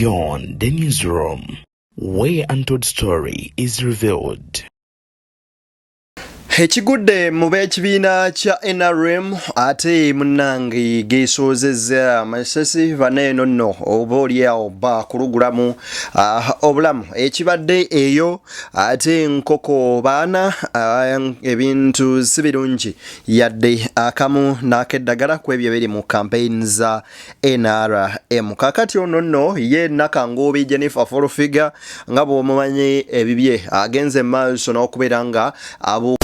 Beyond the newsroom, where untold story is revealed. Ekigudde mu b'ekibiina kya NRM ate munnange geesoozezza amasasi baneeno nno oba oliawo bakulugulamu obulamu ekibadde eyo ate nkoko baana ebintu si birungi yadde akamu n'akeddagala ku ebyo biri mu campaign za NRM. Kakati ono nno ye Nakangoobi Jennifer Forofiga nga bw'omumanyi ebibye agenze maaso n'okubeera nga abo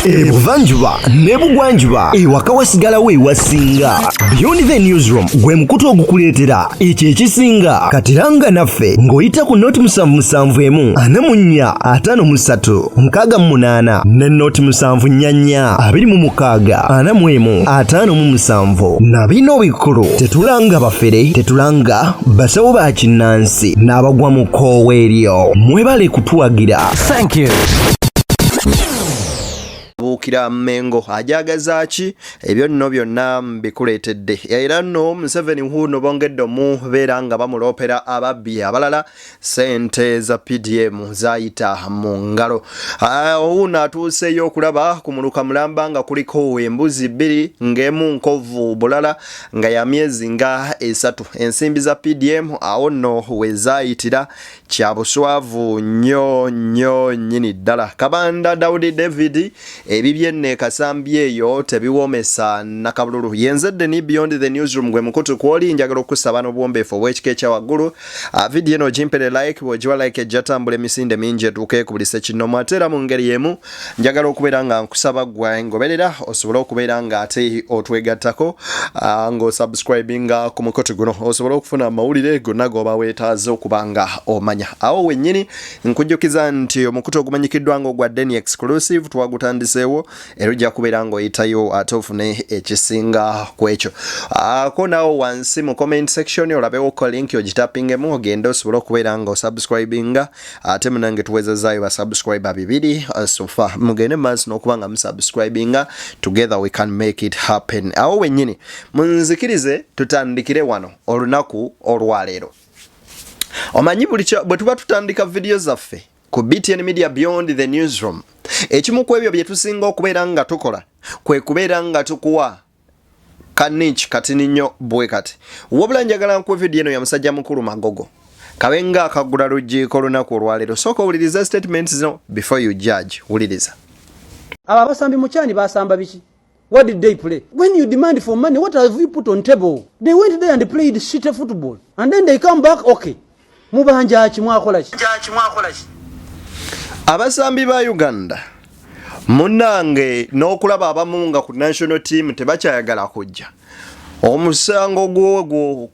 Ebuvanjuba nebugwanjuba ewaka wasigalawo ewasinga. Beyond the newsroom gwe mukutu ogukuleetera ekyo ekisinga katiranga naffe ng'oyita ku noti 771 44 53 ne noti 744 26 45 na bino bikulu tetulanga bafere tetulanga basawo ba kinnansi n'abagwa mu koowa eryo mwebale kutuwagira. Thank you. Bukira Mengo ajagaza ki ebyo nno byonna mbikuleetedde era nno Museveni huno bongedde mu beera nga bamulopera ababbi abalala sente za PDM zayita mu ngalo. Uno atuuseyo okulaba ku muluka mulamba nga kuliko embuzi 2 ng'emu nkovu bulala nga ya myezi nga 3. Ensimbi za PDM awo nno we zayitira kya buswavu nnyo nnyini ddala. Kabanda Daudi David ebibye ne kasambye eyo tebiwomesa nakabululu. Yenzedde ni Beyond the newsroom gwe mukutu kwoli njagala okusaba n'obuwombeefu obw'ekika ekya waggulu. Video eno gimpere like bw'ogiwa like ejjatambula emisinde mingi etuuke ku buli sekinnomu ate era mu ngeri emu njagala okubeera nga nkusaba gwe ngoberera osobole okubeera nga ate otwegattako ng'osubscribinga ku mukutu guno osobole okufuna amawulire gonna g'oba weetaaze okuba nga omanya. Awo wennyini nkujjukiza nti omukutu ogumanyikiddwa ng'ogwa Deni exclusive twagutandiseewo era ojja kubeera ng'oyitayo ate ofune ekisinga ku ekyo. Ko naawo wansi mu comment section olabewo ko link ogitapingemu ogende osobole okubeera nga osubscribinga ate munange tuwezezaayo basubscriber 2 sofa mugende maaso n'okuba nga musubscribinga together we can make it happen. Awo wennyini munzikirize tutandikire wano olunaku olwaleero. Omanyi bwe tuba tutandika video zaffe ku BTN Media Beyond the newsroom ekimu ku ebyo bye tusinga okubeera nga tukola kwe kubeera nga tukuwa kanich katini nnyo bwe kati. Wabula njagala nkuwe video eno ya musajja mukulu Magogo kabenga akagula lujiiko olunaku olwaleero. Sooka owuliriza statements zino before you judge. Wuliriza. Aba basambi mukyani basamba biki? What did they play? When you demand for money, what have you put on table? They went there and played shit football. And then they come back, okay. Mubanja chimwakola ki? Abasambi ba Uganda munange n'okulaba abamu nga ku national team tebakyayagala kujja. Omusango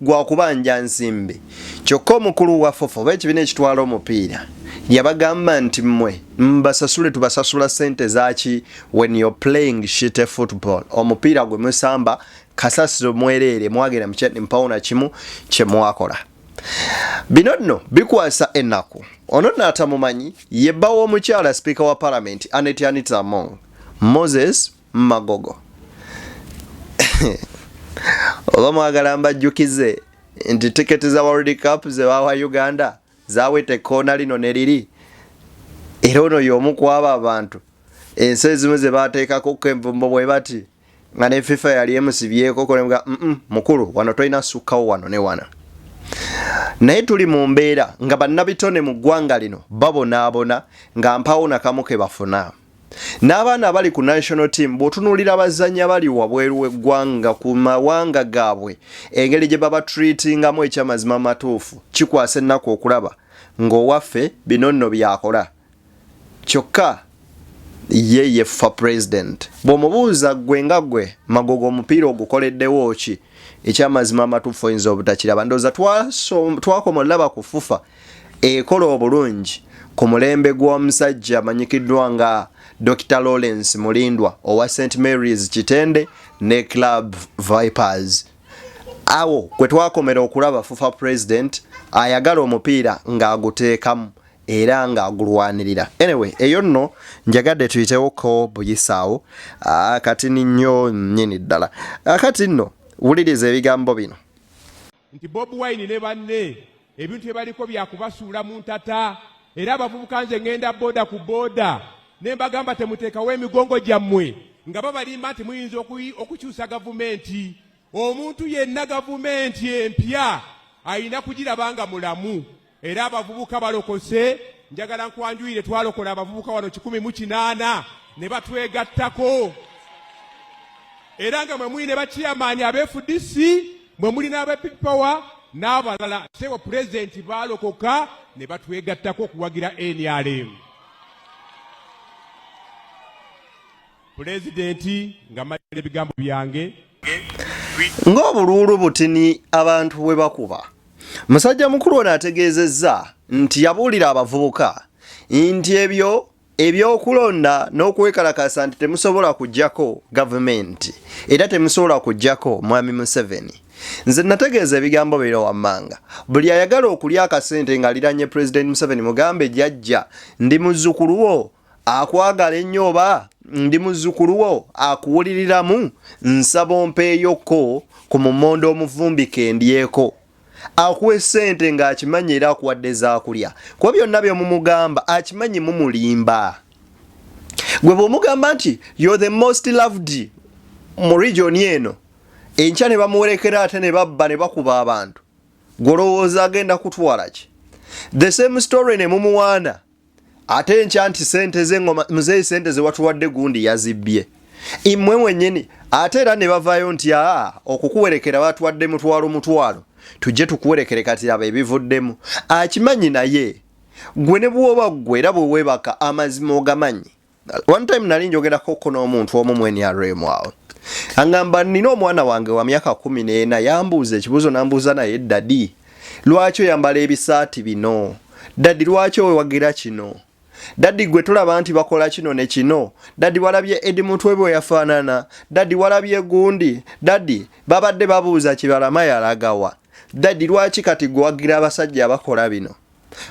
gwa kubanja nsimbi. Kyokka omukulu waffe w'ekibiina ekitwala omupiira yabagamba nti mmwe mbasasule tubasasula sente zaki when you're playing shit football. Omupiira gwe musamba kasasiro mwerere mwagera mkyeni mpawuna kimu kye mwakola. Bino nno bikwasa ennaku ono n'atamumanyi yebba w'omukyala speaker wa parliament Anita Among Moses Magogo. Oba mwagala mbajjukize nti tiketi za World Cup ze bawa Uganda zawete koona lino ne liri era ono y'omu ku abo abantu ensi ezimu ze baateekako kenvumbo bwe bati nga ne FIFA yali emusibyeko konemuga mukulu wano tolina sukkawo wano ne wana. Naye tuli mu mbeera nga bannabitone mu ggwanga lino babonaabona nga mpawuna kamu ke bafuna. N'abaana bali ku national team bw'otunuulira abazannya bali wabweru w'eggwanga ku mawanga gaabwe engeri gye baba treatingamu ekyamazima matuufu kikwasa ennaku okulaba ng'owaffe bino nno byakola. Kyokka ye yeffa president bw'omubuuza gwe nga gwe Magogo omupiira ogukoleddewo ki ekyamazima amatuufu oyinza obutakiraba. Ndowooza twakoma olaba ku FUFA ekola obulungi ku mulembe gw'omusajja amanyikiddwa nga Dr. Lawrence Mulindwa owa St. Mary's Kitende ne Club Vipers. Awo kwe twakomera okulaba FUFA president ayagala omupiira ng'aguteekamu era ng'agulwanirira. Anyway, eyo nno njagadde tuyitewo ko buyisaawo kati nnyo nnyini ddala. Kati nno wuliriza ebigambo bino. Nti Bobi Wine ne banne ebintu ebaliko byakubasuula mu ntata era abavubuka nze ngenda boda ku boda ne mbagamba temuteekawo emigongo gyammwe nga babalimba nti muyinza okukyusa gavumenti. Omuntu yenna gavumenti empya ayina kugiraba nga mulamu era abavubuka balokose. Njagala nkwanjuyire twalokola abavubuka wano 108 ne batwegattako era nga mwe muli ne bachairman FDC mwe muli n'aba Power n'abalala sewo president balokoka ne batwegattako okuwagira NRM. President nga majjira ebigambo byange ng'obululu butini abantu bwe bakuba. Musajja mukulu ono ategeezezza nti yabuulira abavubuka nti ebyokulonda n'okwekalakasa nti temusobola kujjako gavumenti era temusobola kujjako mwami Museveni. Nze nategeeza ebigambo biro wammanga. Buli ayagala okulya akasente ng'aliranye President Museveni mugambe jjajja ndi muzzukulu wo akwagala ennyo oba ndi muzzukulu wo akuwuliriramu nsaba ompeeyoko ku mumondo omuvumbi kendyeko. Akuwe sente ng'akimanyi era akuwadde zaakulya. Kuba byonna byomumugamba akimanyi mumulimba. Gwe bw'omugamba nti you're the most loved mu region eno enkya ne bamuwerekera ate ne babba ne bakuba abantu, golowooza agenda kutwala ki? The same story ne mumuwaana ate enkya nti sente z'engoma muzeeyi sente ze watuwadde gundi yazibbye immwe mwennyini ate era ne bavaayo nti okukuwerekera batuwadde mutwalo tujje tukuwerekere kati aba ebivuddemu. Akimanyi naye gwe ne bwoba gwe era bwe weebaka amazima ogamanyi. One time nali njogerako n'omuntu omu mu NRM awo angamba nina omwana wange wa myaka 14 yambuuza ekibuuzo nambuuza naye dadi lwaki oyambala ebisaati bino, dadi lwaki owagira kino, dadi gwe tulaba nti bakola kino ne kino, dadi walabye Edi Mutwe bwe yafaanana, dadi walabye gundi, dadi babadde babuuza kibalama yalagawa, dadi lwaki kati gwagira abasajja abakola bino.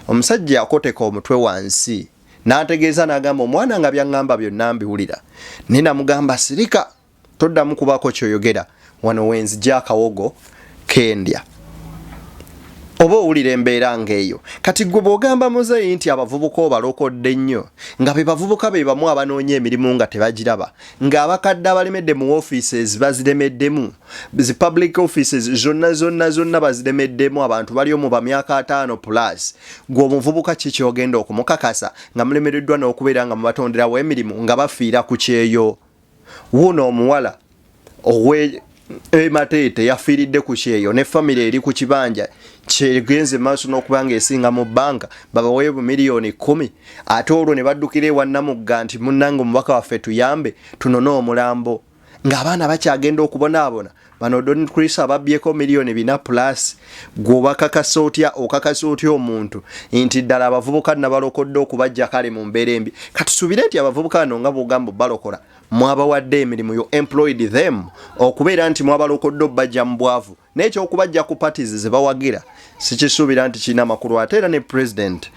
Omusajja akoteka omutwe wansi n'ategeeza n'agamba omwana nga byangamba byonna mbiwulira. Nina mugamba sirika toddamu kubaako kyoyogera wano wenzija akawogo kendya oba owulira embeera ng'eyo. Kati gwe bw'ogamba muzeeyi nti abavubuka obalokodde nnyo nga be bavubuka be bamu abanoonya emirimu nga tebagiraba, ng'abakadde abalemedde mu offices baziremeddemu, zi public offices zonna baziremeddemu, abantu bali omu ba myaka 5+. Gwe omuvubuka ki kyogenda okumukakasa nga mulemereddwa n'okubeera nga mubatonderawo emirimu nga bafiira ku kyeyo? Wuno omuwala owe Mateete yafiiridde ku kyeyo ne family eri ku kibanja kyegenze maaso n'okubanga esinga mu banka babaweeyo miliyoni 10 ate olwo ne baddukira ewa Namugga nti munnange omubaka waffe tuyambe tunone omulambo ng'abaana bakyagenda okubonaabona. Bano Don Chris ababbyeko miliyoni 4+. Gw'obakakasa otya okakasa otya omuntu nti ddala abavubuka nabalokodde okubajja kale mu mbeera embi. Katusuubire nti abavubuka bano nga bw'ogamba balokola mwabawadde emirimu, you employed them okubeera nti mwabalokodde obbajja mu bwavu n'ekyo okubajja ku parties ze bawagira sikisuubira nti kirina amakulu. Ate era ne president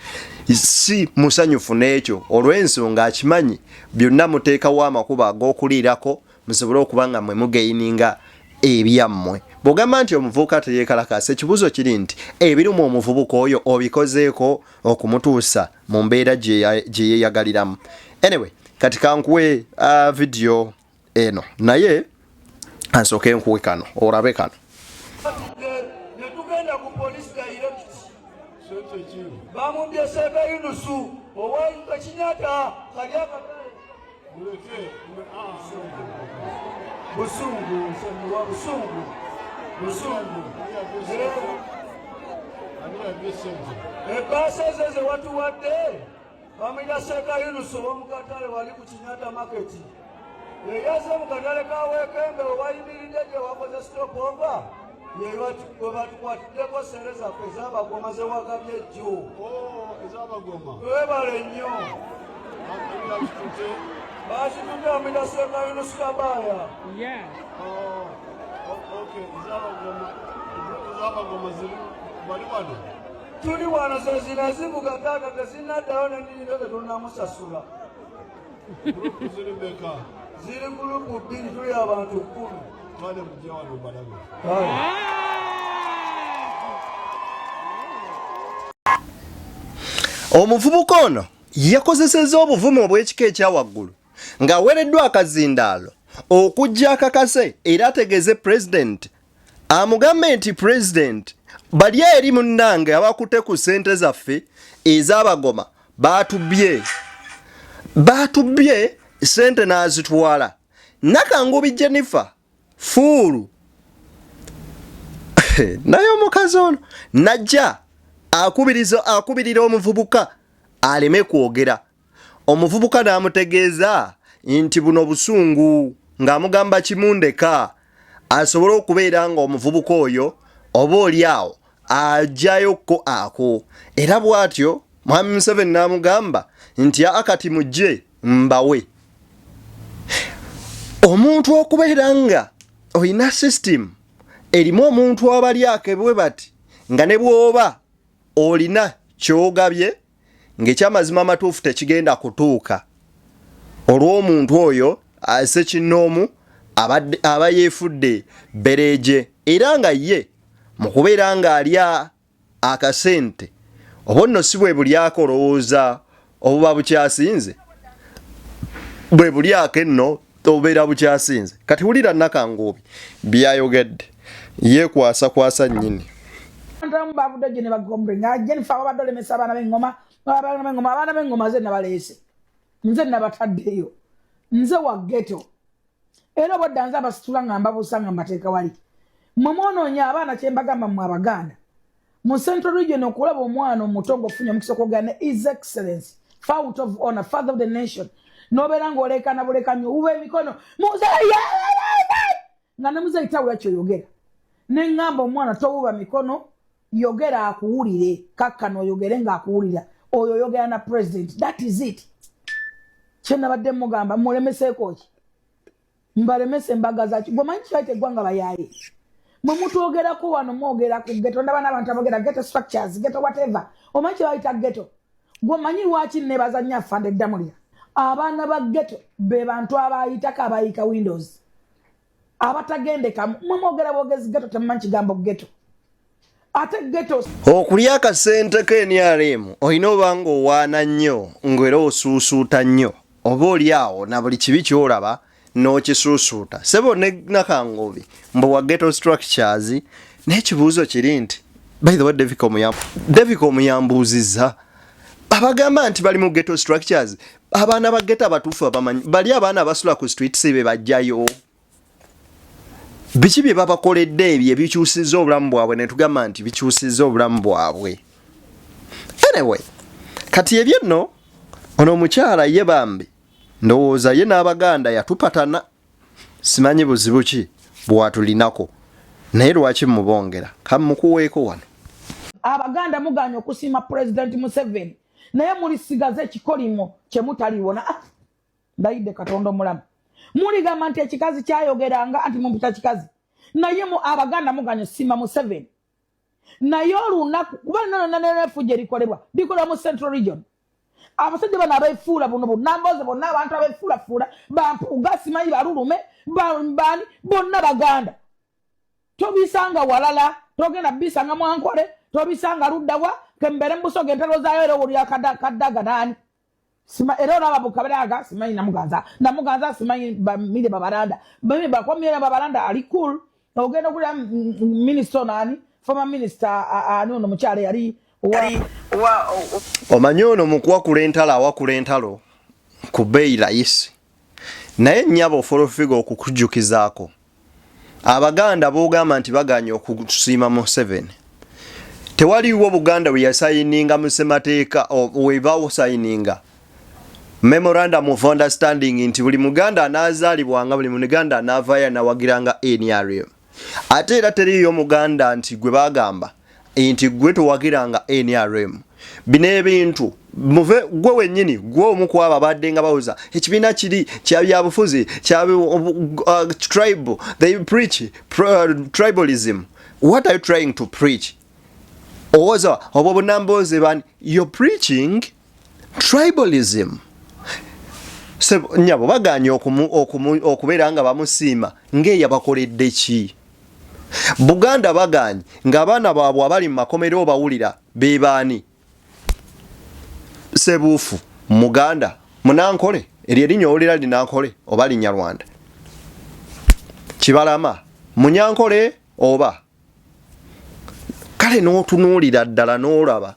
si musanyufu n'ekyo olw'ensonga akimanyi byonna muteekawo amakubo ag'okuliirako musobole okuba nga mwe mugeyininga ebyammwe. Bw'ogamba nti omuvubuka teyeekalakasa, ekibuuzo kiri nti ebirimu omuvubuka oyo obikozeeko okumutuusa mu mbeera gye yeeyagaliramu. Anyway, kati kankuwe video eno naye ansooke nkuwe kano olabe kano. Netugenda ku police direct bamubye sebe yunusu owaika Kinyata kali akatale busungu wa busungu ebasa zeze watu wadde bamwida seka yunusu omukatale wali ku Kinyata market yaze mukatale kawekembe owayimiridde gye wakoze stop over batukwatiddeko sente zaffe ez'abagoma zewagabye ejjo webale nnyo basitudde amida seka yunusu kabaya tuli wano zezina zivuga taata tezinaddayo nendirinda tetunamusasula ziri gulupu 2 tuli abantu 10. omuvubuka ono yakozesezza obuvumu obw'ekika ekyawaggulu ng'aweereddwa akazindaalo okujja akakase era ategeeze president amugambe nti president bali eri munnange abakutte ku ssente zaffe ez'abagoma baatubbye ssente n'azitwala. Nakangubi Jennifer fuulu naye omukazi ono najja akubirira omuvubuka aleme kwogera. Omuvubuka n'amutegeeza nti buno busungu ng'amugamba kimundeka asobole okubeera nga omuvubuka oyo oba oli awo ajjayokko ako. Era bw'atyo Mwami Museveni n'amugamba nti akati mujje mbawe. Omuntu okubeera nga oyina system erimu omuntu abali akebwe bati nga ne bw'oba olina kyogabye ng'ekyamazima amatuufu tekigenda kutuuka olw'omuntu oyo ase kinoomu aba yeefudde bereje era nga ye mu kubeera nga alya akasente oba nno si bwe bulyako olowooza obuba bukyasinze bwe bulyako enno tobeera bukyasinze. Kati wulira Nakangubi byayogedde yeekwasakwasa nnyini. Ntamu bavude gye ne bagombe nga Jennifer abadde olemesa abaana b'engoma ze nabaleese nze nabataddeyo nze wa ghetto era obodda nze abasitula nga mbabuusa nga mbateeka wali mwe mwonoonye abaana kye mbagamba mmwe Abaganda mu Central Region okulaba omwana omuto ng'ofunye omukisa okwogerana His Excellency Fount of Honor Father of the Nation n'obeera ng'oleekana bulekanyo uba emikono nga ne muzeeyi tawula kyoyogera ne ngamba omwana towuba mikono yogera akuwulire kakkano oyogere ng'akuwulira oyo oyogera na president. That is it. Kye nabadde mugamba mulemeseeko ki mbalemese embaga zaki gwe manyi kyaite eggwanga bayaaye mwe mutwogerako wano mwogera ku ghetto ndaba n'abantu abogera ghetto structures ghetto whatever omanyi kye bayita ghetto gwe manyi lwaki nebaza nnyo afande eddamulira abaana ba ghetto be bantu abayitako abayika windows abatagendeka mwe mwogera bwogezi ghetto temumanyi kigambo ghetto ate ghetto okulya akasente ke NRM olina oba ng'owaana nnyo ng'era osuusuuta nnyo oba oli awo na buli kibi ky'olaba n'okisuusuuta sebo ne Nakangubi mbu wa ghetto structures n'ekibuuzo kiri nti by the way David Omuyambuuzizza abagamba nti bali mu ghetto structures abaana ba ghetto abatuufu abamanyi bali abaana abasula ku streets be bajjayo biki bye babakoledde ebyo ebikyusizza obulamu bwabwe ne tugamba nti bikyusizza obulamu bwabwe. Anyway kati ebyo nno ono omukyala ye bambi ndowooza ye n'Abaganda yatupatana simanyi buzibu ki bwatulinako naye lwaki mubongera kamukuweeko wano. Abaganda muganya okusiima President Museveni naye mulisigaza ekikolimo kye mutaliwona ndayidde Katonda omulamu muligamba nti ekikazi kyayogeranga anti mumpita kikazi naye Abaganda muganya okusiima Museveni naye olunaku kuba nanefujja erikolebwa likolebwa mu Central Region abasajja bano abeefuula buno bunamboze bonna abantu abeefuulafuula bampuuga simanyi balulume bani bonna Baganda tobisanga walala togenda bisanga Mwankole tobisanga luddawa kembere mbusoga entalo zaayo era oli akaddaga nani sima era ababuka balaga simanyi namuganza simanyi bamire babalanda bamire bakwamira babalanda ali cool ogenda kula minister nani former minister ani ono mukyale yali omanyi ono mukuwakula entalo awakula entalo ku bbeeyi layisi naye nnyabo ofolofiga okukujjukizaako Abaganda boogamba nti baganya okusiima Museveni tewaliwo Buganda we yasayininga mu ssemateeka weba sayininga memorandum of understanding nti buli Muganda anaazaalibwanga buli Muganda anaavaayo anawagiranga NRM ate era teriyo Muganda nti gwe bagamba nti gwe towagiranga NRM bino ebintu muve gwe wennyini gwe omu ku abo abadde nga bawuza ekibiina kiri kya byabufuzi kya tribal they preach tribalism. What are you trying to preach? Owoza obo bunamboze bani you're preaching tribalism. Nyabo baganya okubeera nga bamusiima ng'eyabakoledde ki Buganda baganya ng'abaana baabwe abali mu makomero bawulira be baani Sebuufu Muganda Munankole eryo erinnya owulira linankole oba Linnarwanda Kibalama Munyankole oba kale n'otunuulira ddala n'olaba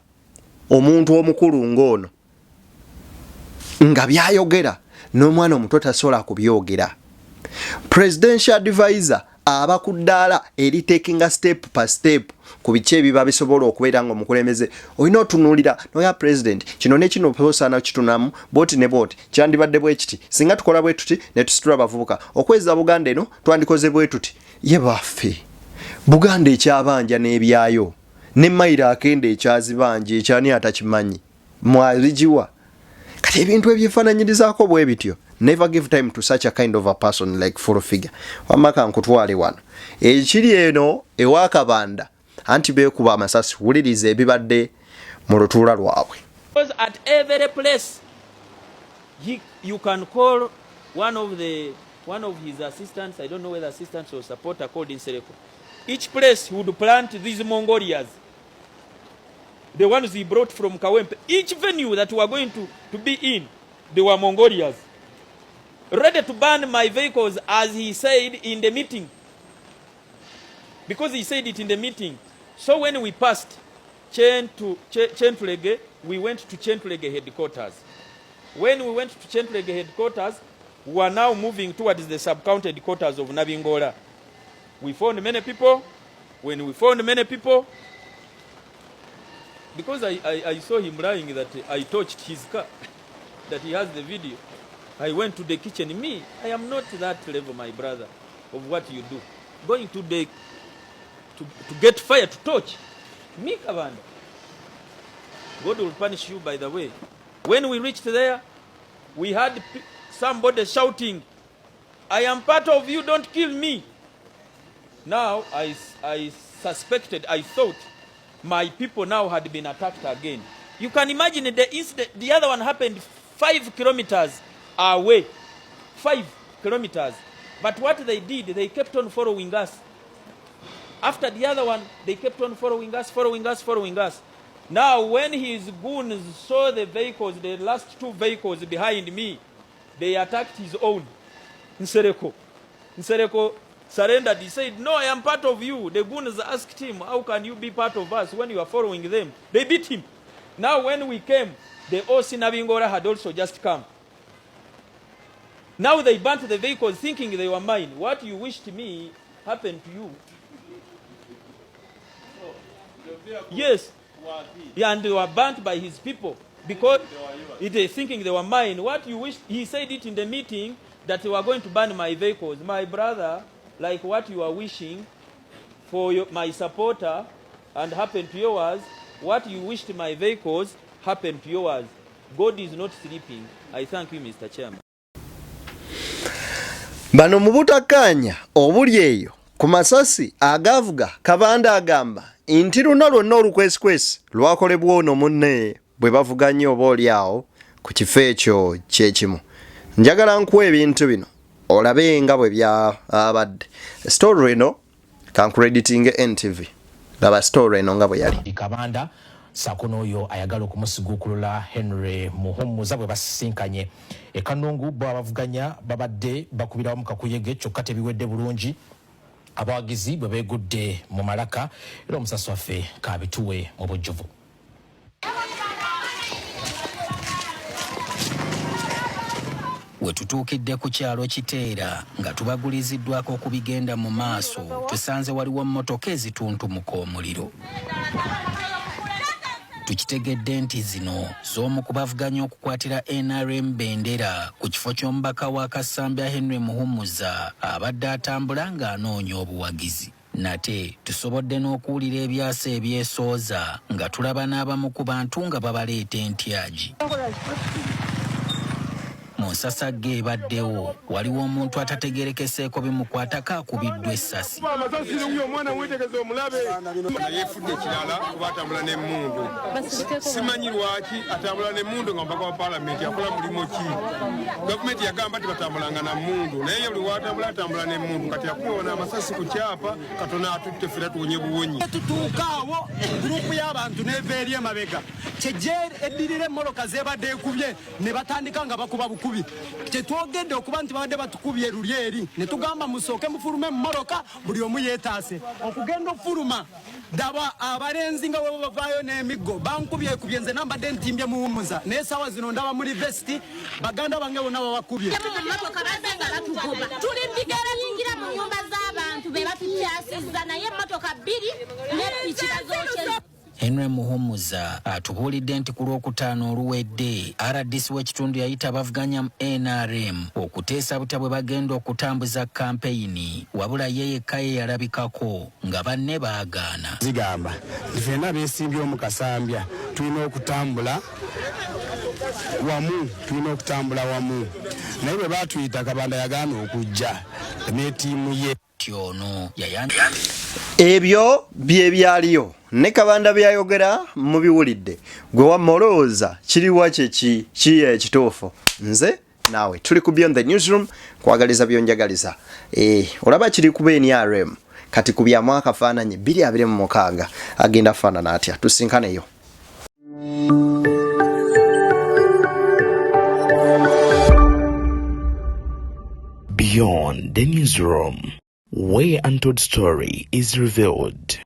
omuntu omukulu ng'ono nga byayogera n'omwana omuto tasobola kubyogera. Presidential advisor aba ku ddaala eri taking a step per step ku biki ebiba bisobola okubeera nga omukulembeze olina otunuulira noya president kino ne kino posaana kitunamu boti ne boti kyandibadde bwe kiti singa tukola bwe tuti ne tusitula abavubuka okweza Buganda eno twandikoze bwe tuti ye baffe Buganda ekyabanja n'ebyayo ne mayira akenda ekyazibanje ekyani atakimanyi mwaligiwa kati ebintu ebyefaananyirizaako bwe bityo. Never give time to such a kind of a person like full figure. Wamaka nkutwale wano. Ekiri eno ewa Kabanda anti beekuba amasasi wuliriza ebibadde mu lutuula lwabwe. Because at every place you can call one of his assistants, I don't know whether assistants or supporter called in Sereko. Each place he would plant these Mongolians. The ones he brought from Kawempe. Each venue that we are going to be in, they were Mongolians. Ready to burn my vehicles, as he said in the meeting. Because he said it in the meeting. So when we passed Chentulege, we went to Chentulege headquarters. When we went to Chentulege headquarters, we are now moving towards the sub-county headquarters of Nabingola. We found many people. When we found many people, because I saw him lying that I touched his car, that he has the video. I went to the kitchen. Me, I am not that level, my brother, of what you do. Going to get fire to touch. Me, Kabanda. God will punish you, by the way. When we reached there, we had somebody shouting, I am part of you, don't kill me. Now, I suspected, I thought, my people now had been attacked again. You can imagine the incident, the other one happened 5 kilometers away. 5 kilometers. But what they did, they kept on following us. After the other one, they kept on following us. Now, when his goons saw the vehicles, the last 2 vehicles behind me, they attacked his own. Nsereko surrendered. He said, no, I am part of you. The goons asked him, how can you be part of us when you are following them? They beat him. Now, when we came, the OC Nabingola had also just come. Now they burnt the vehicles thinking they were mine. What you wished me happened to you. Yes. Yeah, and they were burnt by his people because they thinking they were mine. What you wished, he said it in the meeting that they were going to burn my vehicles. My brother, like what you are wishing for my supporter and happened to yours, what you wished my vehicles happened to yours. God is not sleeping. I thank you, Mr. Chairman. Bano mubutakanya obuli eyo ku masasi agavuga Kabanda agamba nti luno lwonna olukwesikwesi lwakolebwa ono munne bwe bavuganye oba oliawo ku kifo ekyo kyekimu. Njagala nkuwa ebintu bino olabe nga bwe byabadde. Story eno kancrediting NTV. Laba story eno nga bwe yali. Kabanda sakono oyo ayagala okumusigukulula Henry Muhumuza bwe basisinkanye ekanungu bo abavuganya babadde bakubirawo mu kakuyege kyokka tebiwedde bulungi abawagizi bwe begudde mu malaka era omusasi waffe kabituwe mu bujjuvu. Wetutuukidde ku kyalo Kiteera nga tubaguliziddwako okubigenda mu maaso tusanze waliwo mmotoka ezituntumuka omuliro. Tukitegedde nti zino z'omu ku bavuganya okukwatira NRM bendera ku kifo ky'omubaka wa Kasambya Henry Muhumuza abadde atambula ng'anoonya obuwagizi. Nate tusobodde n'okuwulira ebyasa ebyesooza nga tulaba n'abamu ku bantu nga babaleeta entyaji. mu nsasagge ebaddewo waliwo omuntu atategeerekeseeko bimukwatako akubiddwa essasi. Yefudde kirala kuba atambula n'emmundu. Simanyi lwaki atambula n'emmundu nga mpaka wa paalamenti akola mulimu ki. Gavumenti yagamba nti batambulanga na mmundu naye buli watambula atambula n'emmundu kati yakuwona amasasi ku kyapa katona atutte fera tuwonye buwonyi. Tutuukaawo gurupu y'abantu n'eva eri emabega kyejje eddirira emmoloka zeebadde ekubye ne batandika nga bakuba bukubi. Kyetwogedde okuba nti babadde batukubye luli eri ne tugamba musooke mufulume emmoloka buli omu yeetaase okugenda ofuluma. Daba abalenzi nga bwe bavaayo n'emiggo bankubye nze nambadde ntimbye muwummuza naye essaawa zino ndaba muri vesiti baganda bange bonna babakubye. Tuli mbigera nyingira mu nyumba z'abantu be batukyasizza naye emmotoka bbiri n'epiki bazookyeza. Henry Muhumuza atubuulidde nti ku Lwokutaano oluwedde RDC w'ekitundu yayita abavuganya mu NRM okuteesa buta bwe bagenda okutambuza kampeyini wabula ye yekka ye yalabikako nga banne baagaana. Zigamba nti ffenna beesimbye mu kasambya tulina okutambula wamu naye bwe baatuyita Kabanda yagaana okujja n'ettiimu ye. Tyono yayandi ebyo bye byaliyo ne Kabanda byayogera mubiwulidde gwe wamolooza kiriwa ki ekituufu. Nze naawe tuli ku Beyond the Newsroom kwagaliza byonjagaliza olaba kiri ku NRM kati ku byamu akafaananyi 2026 agenda faanana atya tusinkaneyo. Beyond the Newsroom, where untold story is revealed.